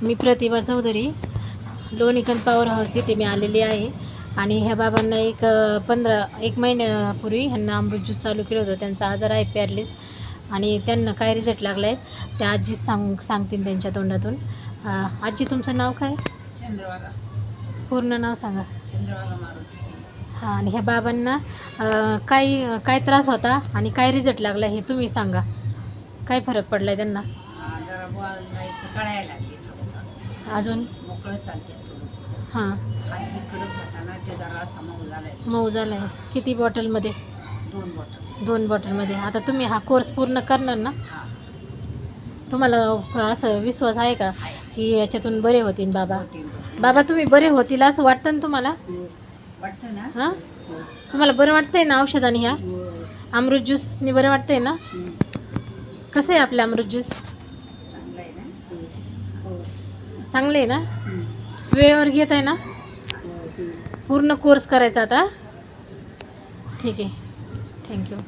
मी प्रतिभा Chaudhari, Lonikand power house इथे मी आलेली आहे. आणि ह्या बाबांना एक महिन्यापूर्वी ह्यांना अमृत ज्यूस चालू केलं होतं. त्यांचा आजार आहे पॅरलिस, आणि त्यांना काय रिझल्ट लागला आहे त्या आजीच सांगतील त्यांच्या तोंडातून. आजी, तुमचं नाव काय? चंद्रवाला. पूर्ण नाव सांगा. चंद्रवाला मारुती. हां, आणि ह्या बाबांना काय त्रास होता आणि काय रिझल्ट लागला हे तुम्ही सांगा. काय फरक पडला आहे त्यांना? जरा बोलायचं कळायला लागली थोडं थोडं. अजून मोकळं चालते थोडं थोडं. हां, आजी कडक होताना ते जरा असा मऊ झालाय. मऊ झाला आहे. किती बॉटलमध्ये? 2 बॉटल. 2 बॉटलमध्ये. आता तुम्ही हा कोर्स पूर्ण करणार ना? हां. तुम्हाला असं विश्वास आहे का आहे. की याच्यातून बरे होतील बाबा? होतील. बाबा, तुम्ही बरे होतील असं वाटतं ना तुम्हाला? वाटतं ना? हां, तुम्हाला बरं वाटतंय ना औषधाने ह्या अमृत ज्यूसनी बरं वाटतंय ना? कसं आहे आपलं अमृत ज्यूस? चांगलं आहे ना? चांगलं आहे ना? वेळेवर घेत आहे ना? पूर्ण कोर्स करायचा आता. ठीक आहे, थँक्यू.